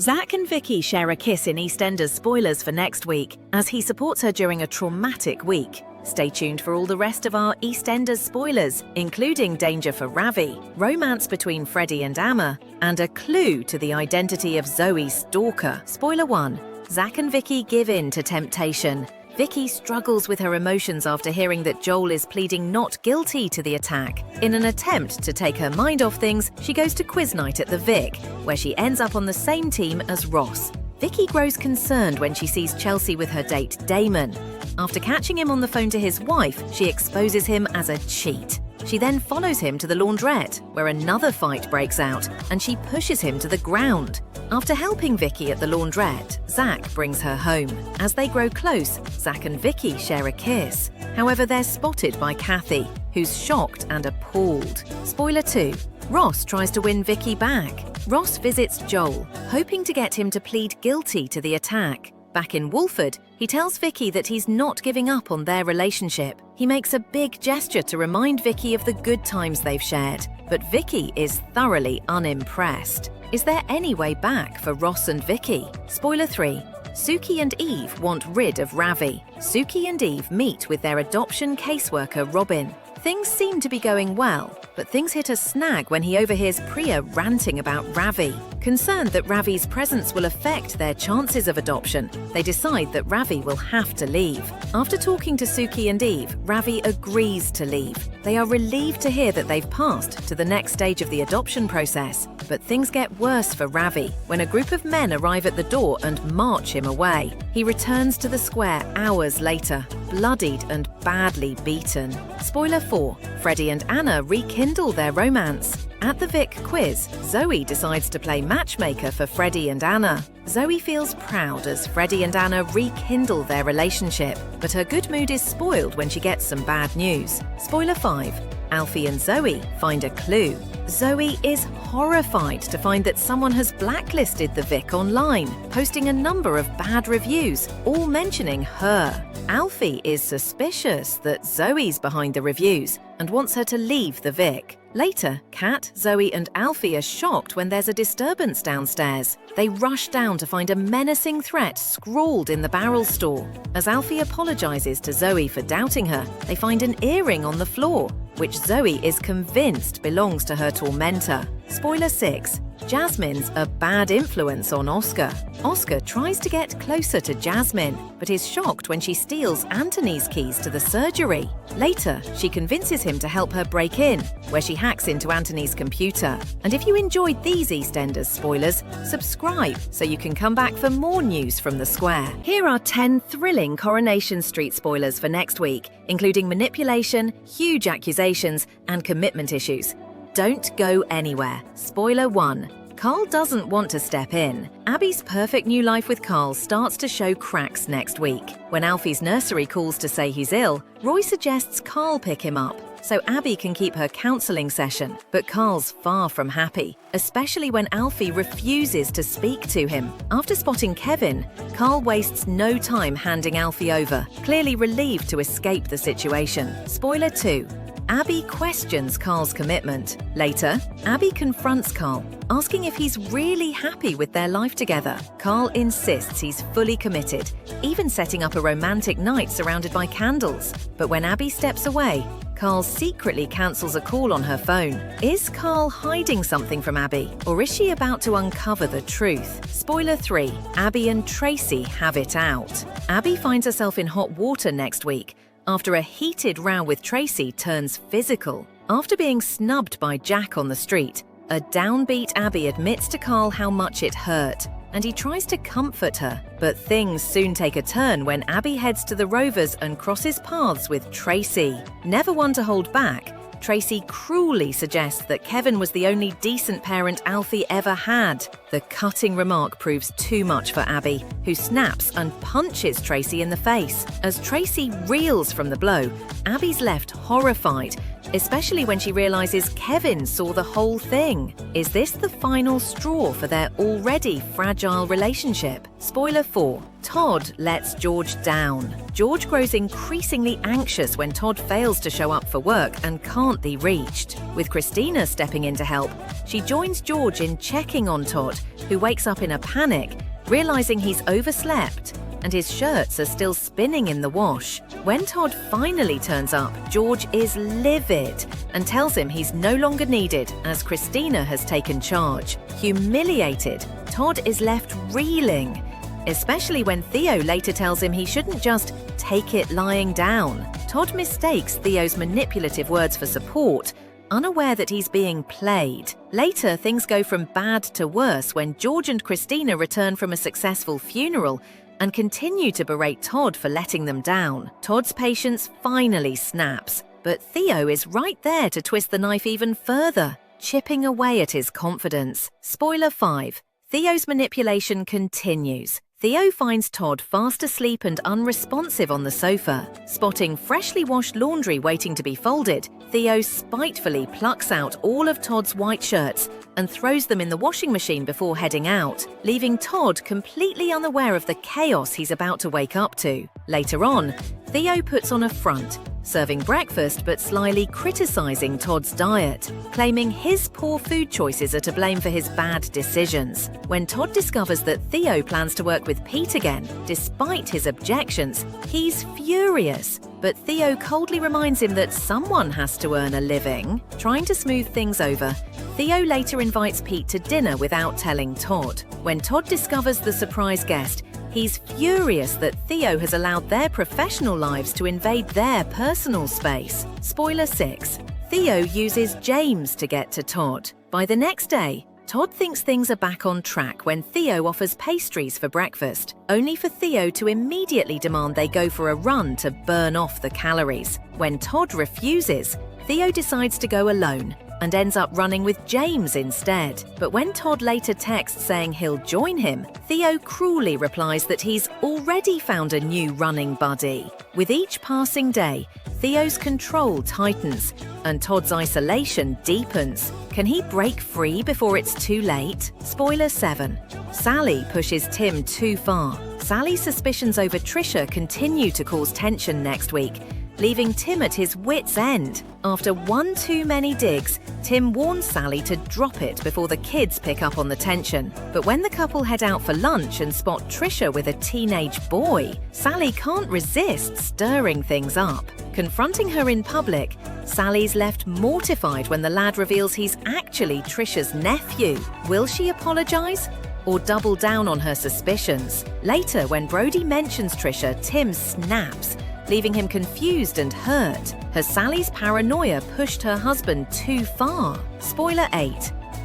Zach and Vicki share a kiss in EastEnders spoilers for next week, as he supports her during a traumatic week. Stay tuned for all the rest of our EastEnders spoilers, including danger for Ravi, romance between Freddy and Anna, and a clue to the identity of Zoe's stalker. Spoiler 1. Zach and Vicki give in to temptation. Vicki struggles with her emotions after hearing that Joel is pleading not guilty to the attack. In an attempt to take her mind off things, she goes to quiz night at the Vic, where she ends up on the same team as Ross. Vicki grows concerned when she sees Chelsea with her date Damon. After catching him on the phone to his wife, she exposes him as a cheat. She then follows him to the laundrette, where another fight breaks out, and she pushes him to the ground. After helping Vicki at the laundrette, Zach brings her home. As they grow close, Zach and Vicki share a kiss. However, they're spotted by Kathy, who's shocked and appalled. Spoiler 2. Ross tries to win Vicki back. Ross visits Joel, hoping to get him to plead guilty to the attack. Back in Wolford, he tells Vicki that he's not giving up on their relationship. He makes a big gesture to remind Vicki of the good times they've shared, but Vicki is thoroughly unimpressed. Is there any way back for Ross and Vicki? Spoiler 3. Suki and Eve want rid of Ravi. Suki and Eve meet with their adoption caseworker Robin. Things seem to be going well, but things hit a snag when he overhears Priya ranting about Ravi. Concerned that Ravi's presence will affect their chances of adoption, they decide that Ravi will have to leave. After talking to Suki and Eve, Ravi agrees to leave. They are relieved to hear that they've passed to the next stage of the adoption process. But things get worse for Ravi when a group of men arrive at the door and march him away. He returns to the square hours later, bloodied and badly beaten. Spoiler 4. Freddy and Anna rekindle their romance. At the Vic quiz, Zoe decides to play matchmaker for Freddy and Anna. Zoe feels proud as Freddy and Anna rekindle their relationship, but her good mood is spoiled when she gets some bad news. Spoiler 5. Alfie and Zoe find a clue. Zoe is horrified to find that someone has blacklisted the Vic online, posting a number of bad reviews, all mentioning her. Alfie is suspicious that Zoe's behind the reviews and wants her to leave the Vic. Later, Kat, Zoe and Alfie are shocked when there's a disturbance downstairs. They rush down to find a menacing threat scrawled in the barrel store. As Alfie apologizes to Zoe for doubting her, they find an earring on the floor, which Zoe is convinced belongs to her tormentor. Spoiler 6. Jasmine's a bad influence on Oscar. Oscar tries to get closer to Jasmine, but is shocked when she steals Anthony's keys to the surgery. Later, she convinces him to help her break in, where she hacks into Anthony's computer. And if you enjoyed these EastEnders spoilers, subscribe so you can come back for more news from the square. Here are 10 thrilling Coronation Street spoilers for next week, including manipulation, huge accusations, and commitment issues. Don't go anywhere. Spoiler 1. Carl doesn't want to step in. Abby's perfect new life with Carl starts to show cracks next week. When Alfie's nursery calls to say he's ill, Roy suggests Carl pick him up so Abby can keep her counselling session. But Carl's far from happy, especially when Alfie refuses to speak to him. After spotting Kevin, Carl wastes no time handing Alfie over, clearly relieved to escape the situation. Spoiler 2. Abby questions Carl's commitment. Later, Abby confronts Carl, asking if he's really happy with their life together. Carl insists he's fully committed, even setting up a romantic night surrounded by candles. But when Abby steps away, Carl secretly cancels a call on her phone. Is Carl hiding something from Abby, or is she about to uncover the truth? Spoiler 3. Abby and Tracy have it out. Abby finds herself in hot water next week, after a heated row with Tracy turns physical. After being snubbed by Jack on the street, a downbeat Abby admits to Carl how much it hurt, and he tries to comfort her. But things soon take a turn when Abby heads to the Rovers and crosses paths with Tracy. Never one to hold back, Tracy cruelly suggests that Kevin was the only decent parent Alfie ever had. The cutting remark proves too much for Abby, who snaps and punches Tracy in the face. As Tracy reels from the blow, Abby's left horrified especially when she realizes Kevin saw the whole thing. Is this the final straw for their already fragile relationship? Spoiler 4. Todd lets George down. George grows increasingly anxious when Todd fails to show up for work and can't be reached. With Christina stepping in to help, she joins George in checking on Todd, who wakes up in a panic, realizing he's overslept and his shirts are still spinning in the wash. When Todd finally turns up, George is livid and tells him he's no longer needed as Christina has taken charge. Humiliated, Todd is left reeling, especially when Theo later tells him he shouldn't just take it lying down. Todd mistakes Theo's manipulative words for support, unaware that he's being played. Later, things go from bad to worse when George and Christina return from a successful funeral and continue to berate Todd for letting them down. Todd's patience finally snaps, but Theo is right there to twist the knife even further, chipping away at his confidence. Spoiler 5. Theo's manipulation continues. Theo finds Todd fast asleep and unresponsive on the sofa. Spotting freshly washed laundry waiting to be folded, Theo spitefully plucks out all of Todd's white shirts and throws them in the washing machine before heading out, leaving Todd completely unaware of the chaos he's about to wake up to. Later on, Theo puts on a front, serving breakfast but slyly criticizing Todd's diet, claiming his poor food choices are to blame for his bad decisions. When Todd discovers that Theo plans to work with Pete again, despite his objections, he's furious. But Theo coldly reminds him that someone has to earn a living. Trying to smooth things over, Theo later invites Pete to dinner without telling Todd. When Todd discovers the surprise guest, he's furious that Theo has allowed their professional lives to invade their personal space. Spoiler 6. Theo uses James to get to Todd. By the next day, Todd thinks things are back on track when Theo offers pastries for breakfast, only for Theo to immediately demand they go for a run to burn off the calories. When Todd refuses, Theo decides to go alone and ends up running with James instead. But when Todd later texts saying he'll join him, Theo cruelly replies that he's already found a new running buddy. With each passing day, Theo's control tightens and Todd's isolation deepens. Can he break free before it's too late? Spoiler 7. Sally pushes Tim too far. Sally's suspicions over Trisha continue to cause tension next week, leaving Tim at his wit's end. After one too many digs, Tim warns Sally to drop it before the kids pick up on the tension. But when the couple head out for lunch and spot Trisha with a teenage boy, Sally can't resist stirring things up. Confronting her in public, Sally's left mortified when the lad reveals he's actually Trisha's nephew. Will she apologize or double down on her suspicions? Later, when Brody mentions Trisha, Tim snaps, leaving him confused and hurt. Has Sally's paranoia pushed her husband too far? Spoiler 8.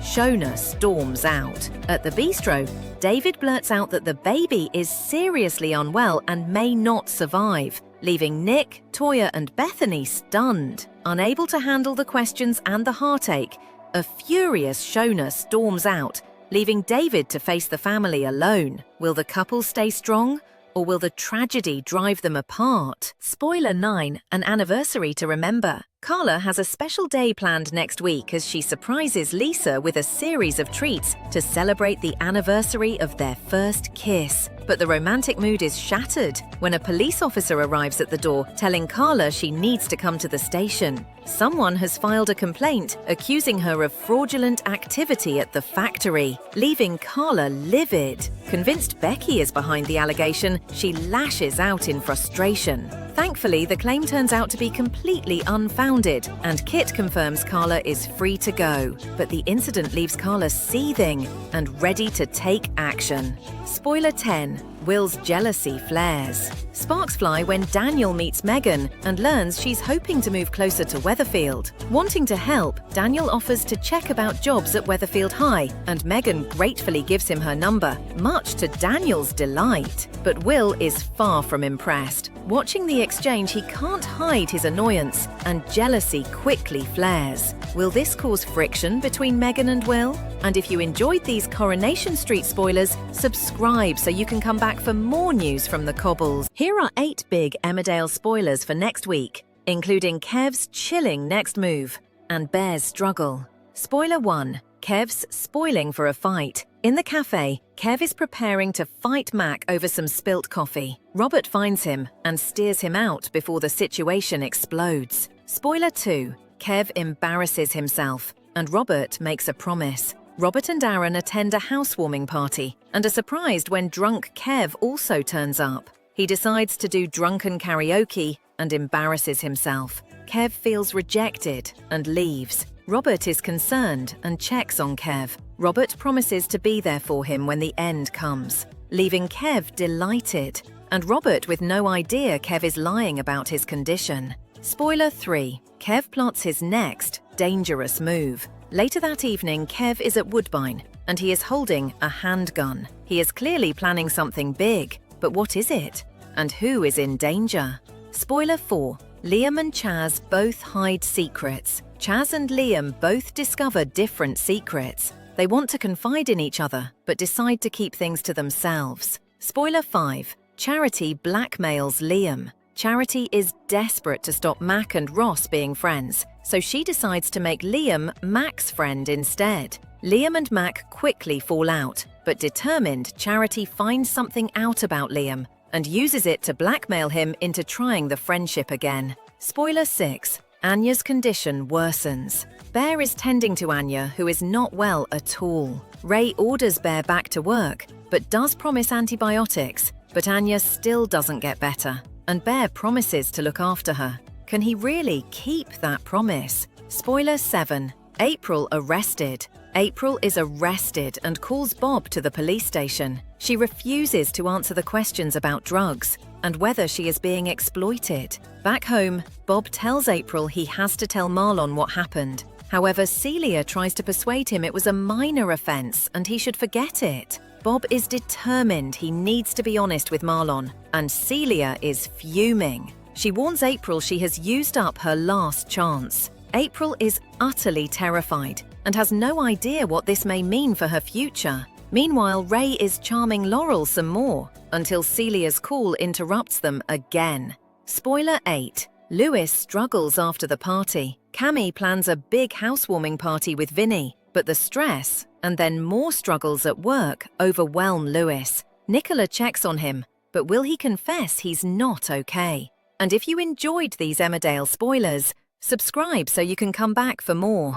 Shona storms out. At the bistro, David blurts out that the baby is seriously unwell and may not survive, leaving Nick, Toya, and Bethany stunned. Unable to handle the questions and the heartache, a furious Shona storms out, leaving David to face the family alone. Will the couple stay strong, or will the tragedy drive them apart? Spoiler 9, an anniversary to remember. Carla has a special day planned next week as she surprises Lisa with a series of treats to celebrate the anniversary of their first kiss. But the romantic mood is shattered when a police officer arrives at the door, telling Carla she needs to come to the station. Someone has filed a complaint accusing her of fraudulent activity at the factory, leaving Carla livid. Convinced Becky is behind the allegation, she lashes out in frustration. Thankfully, the claim turns out to be completely unfounded, and Kit confirms Carla is free to go. But the incident leaves Carla seething and ready to take action. Spoiler 10. Will's jealousy flares. Sparks fly when Daniel meets Megan and learns she's hoping to move closer to Weatherfield. Wanting to help, Daniel offers to check about jobs at Weatherfield High, and Megan gratefully gives him her number, much to Daniel's delight. But Will is far from impressed. Watching the exchange, he can't hide his annoyance, and jealousy quickly flares. Will this cause friction between Megan and Will? And if you enjoyed these Coronation Street spoilers, subscribe so you can come back for more news from the Cobbles. Here are 8 big Emmerdale spoilers for next week. including Kev's chilling next move and Bear's struggle. Spoiler 1. Kev's spoiling for a fight. In the cafe, Kev is preparing to fight Mac over some spilt coffee. Robert finds him and steers him out before the situation explodes. Spoiler 2. Kev embarrasses himself, and Robert makes a promise. Robert and Aaron attend a housewarming party and are surprised when drunk Kev also turns up. He decides to do drunken karaoke and embarrasses himself. Kev feels rejected and leaves. Robert is concerned and checks on Kev. Robert promises to be there for him when the end comes, leaving Kev delighted, and Robert with no idea Kev is lying about his condition. Spoiler 3. Kev plots his next dangerous move. Later that evening, Kev is at Woodbine, and he is holding a handgun. He is clearly planning something big, but what is it? And who is in danger? Spoiler 4. Liam and Chaz both hide secrets. Chaz and Liam both discover different secrets. They want to confide in each other, but decide to keep things to themselves. Spoiler 5. Charity blackmails Liam. Charity is desperate to stop Mac and Ross being friends, so she decides to make Liam Mac's friend instead. Liam and Mac quickly fall out, but determined, Charity finds something out about Liam and uses it to blackmail him into trying the friendship again. Spoiler 6. Anya's condition worsens. Bear is tending to Anya, who is not well at all. Ray orders Bear back to work, but does promise antibiotics, but Anya still doesn't get better, and Bear promises to look after her. Can he really keep that promise? Spoiler 7. April arrested. April is arrested and calls Bob to the police station. She refuses to answer the questions about drugs and whether she is being exploited. Back home, Bob tells April he has to tell Marlon what happened. However, Celia tries to persuade him it was a minor offense and he should forget it. Bob is determined he needs to be honest with Marlon, and Celia is fuming. She warns April she has used up her last chance. April is utterly terrified and has no idea what this may mean for her future. Meanwhile, Ray is charming Laurel some more until Celia's call interrupts them again. Spoiler 8. Lewis struggles after the party. Cammy plans a big housewarming party with Vinny, but the stress and then more struggles at work overwhelm Lewis. Nicola checks on him, but will he confess he's not okay? And if you enjoyed these Emmerdale spoilers, subscribe so you can come back for more.